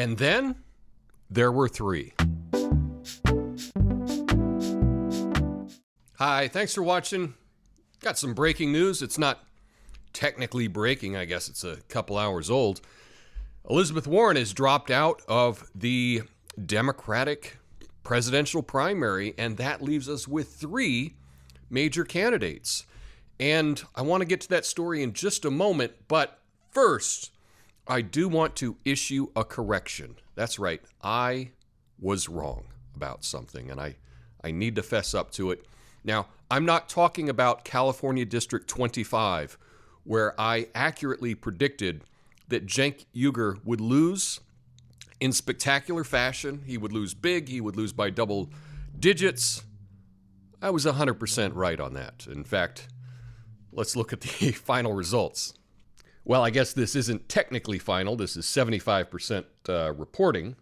And then there were three. Hi, thanks for watching. Got some breaking news. It's not technically breaking. I guess it's a couple hours old. Elizabeth Warren has dropped out of the Democratic presidential primary, and that leaves us with three major candidates. And I want to get to that story in just a moment, but first, I do want to issue a correction. That's right, I was wrong about something, and I need to fess up to it. Now, I'm not talking about California District 25, where I accurately predicted that Cenk Uygur would lose in spectacular fashion. He would lose big. He would lose by double digits. I was 100% right on that. In fact, let's look at the final results. Well, I guess this isn't technically final. This is 75% reporting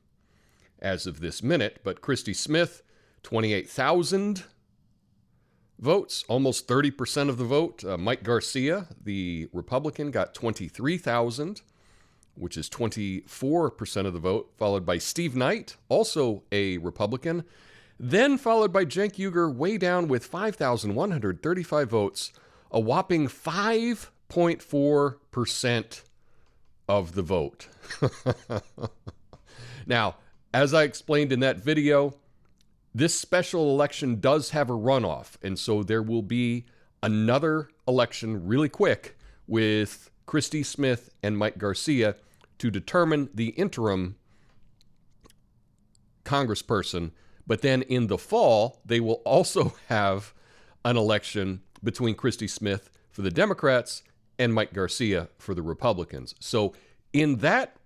as of this minute. But Christy Smith, 28,000 votes, almost 30% of the vote. Mike Garcia, the Republican, got 23,000, which is 24% of the vote, followed by Steve Knight, also a Republican, then followed by Cenk Uygur, way down with 5,135 votes, a whopping 5.4% of the vote. Now, as I explained in that video, this special election does have a runoff, and so there will be another election really quick with Christy Smith and Mike Garcia to determine the interim congressperson. But then in the fall, they will also have an election between Christy Smith for the Democrats and Mike Garcia for the Republicans. So in that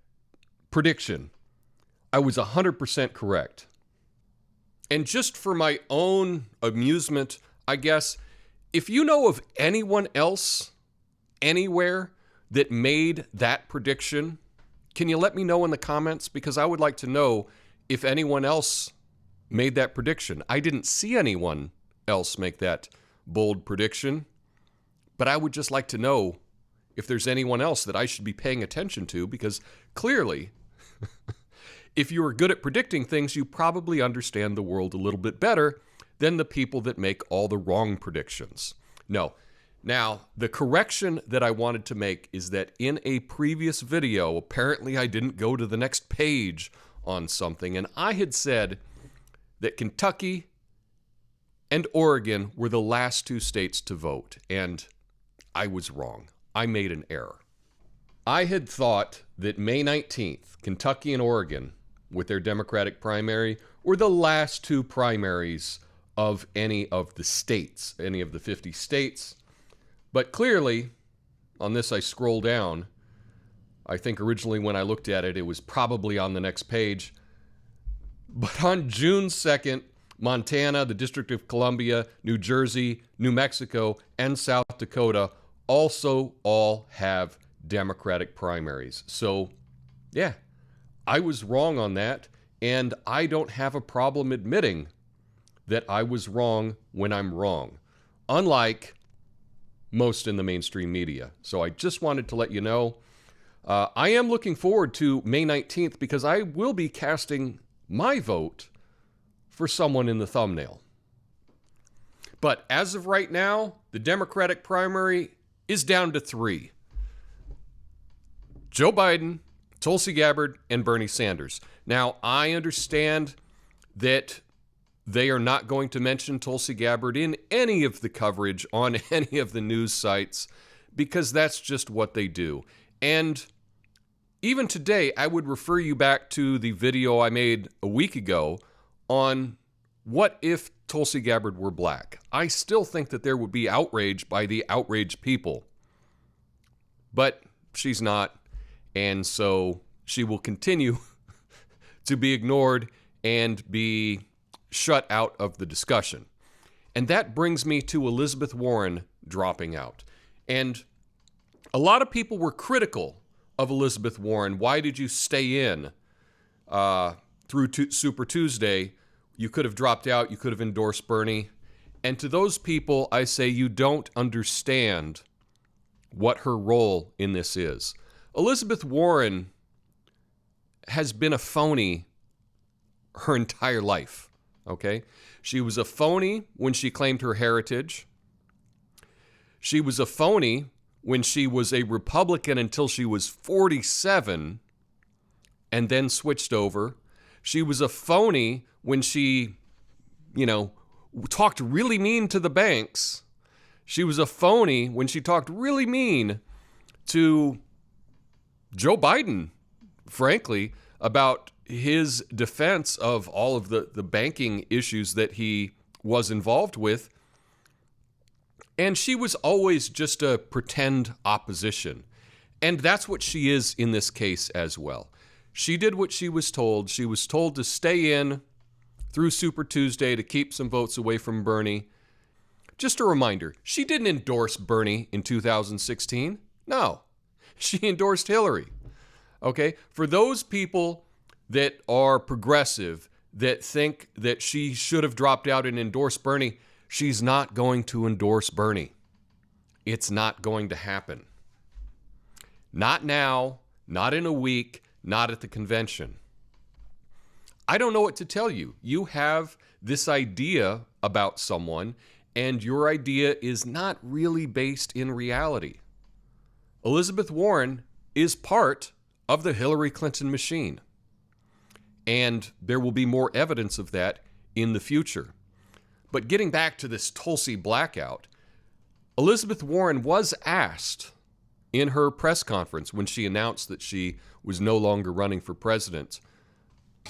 prediction, I was 100% correct. And just for my own amusement, I guess, if you know of anyone else anywhere that made that prediction, can you let me know in the comments? Because I would like to know if anyone else made that prediction. I didn't see anyone else make that bold prediction, but I would just like to know if there's anyone else that I should be paying attention to, because clearly, if you are good at predicting things, you probably understand the world a little bit better than the people that make all the wrong predictions. No. Now, the correction that I wanted to make is that in a previous video, apparently I didn't go to the next page on something, and I had said that Kentucky and Oregon were the last two states to vote, and I was wrong. I made an error. I had thought that May 19th, Kentucky and Oregon, with their Democratic primary, were the last two primaries of any of the states, any of the 50 states. But clearly, on this I scroll down, I think originally when I looked at it, it was probably on the next page. But on June 2nd, Montana, the District of Columbia, New Jersey, New Mexico, and South Dakota also all have Democratic primaries. So, yeah, I was wrong on that, and I don't have a problem admitting that I was wrong when I'm wrong, unlike most in the mainstream media. So I just wanted to let you know. I am looking forward to May 19th because I will be casting my vote for someone in the thumbnail. But as of right now, the Democratic primary is down to three: Joe Biden, Tulsi Gabbard, and Bernie Sanders. Now, I understand that they are not going to mention Tulsi Gabbard in any of the coverage on any of the news sites because that's just what they do. And even today, I would refer you back to the video I made a week ago on what if Tulsi Gabbard were black. I still think that there would be outrage by the outraged people. But she's not, and so she will continue to be ignored and be shut out of the discussion. And that brings me to Elizabeth Warren dropping out. And a lot of people were critical of Elizabeth Warren. Why did you stay in through Super Tuesday? You could have dropped out. You could have endorsed Bernie. And to those people, I say you don't understand what her role in this is. Elizabeth Warren has been a phony her entire life, okay? She was a phony when she claimed her heritage. She was a phony when she was a Republican until she was 47 and then switched over. She was a phony when she, talked really mean to the banks. She was a phony when she talked really mean to Joe Biden, frankly, about his defense of all of the banking issues that he was involved with. And she was always just a pretend opposition. And that's what she is in this case as well. She did what she was told. She was told to stay in through Super Tuesday to keep some votes away from Bernie. Just a reminder, she didn't endorse Bernie in 2016. No, she endorsed Hillary. Okay, for those people that are progressive, that think that she should have dropped out and endorsed Bernie, she's not going to endorse Bernie. It's not going to happen. Not now, not in a week, not at the convention. I don't know what to tell you. You have this idea about someone, and your idea is not really based in reality. Elizabeth Warren is part of the Hillary Clinton machine, and there will be more evidence of that in the future. But getting back to this Tulsi blackout, Elizabeth Warren was asked in her press conference when she announced that she was no longer running for president.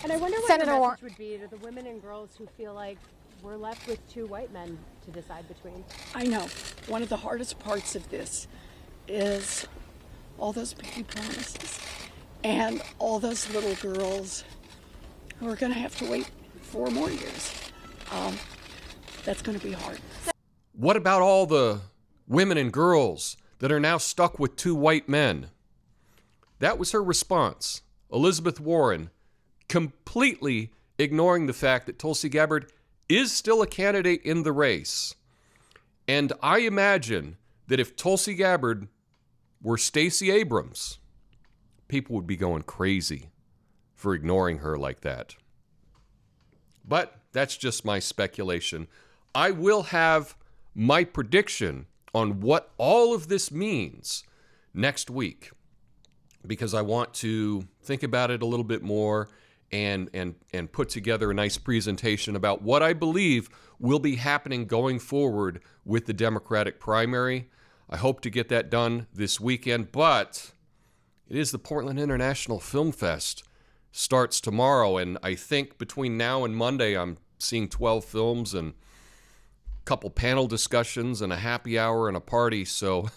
And I wonder what your message would be to the women and girls who feel like we're left with two white men to decide between. I know. One of the hardest parts of this is all those baby promises and all those little girls who are going to have to wait 4 more years. That's going to be hard. What about all the women and girls that are now stuck with 2 white men? That was her response. Elizabeth Warren completely ignoring the fact that Tulsi Gabbard is still a candidate in the race. And I imagine that if Tulsi Gabbard were Stacey Abrams, people would be going crazy for ignoring her like that. But that's just my speculation. I will have my prediction on what all of this means next week, because I want to think about it a little bit more and put together a nice presentation about what I believe will be happening going forward with the Democratic primary. I hope to get that done this weekend, but it is the Portland International Film Fest. Starts tomorrow, and I think between now and Monday I'm seeing 12 films and a couple panel discussions and a happy hour and a party, so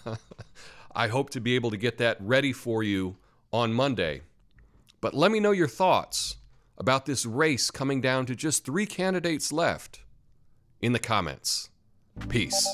I hope to be able to get that ready for you on Monday. But let me know your thoughts about this race coming down to just 3 candidates left in the comments. Peace.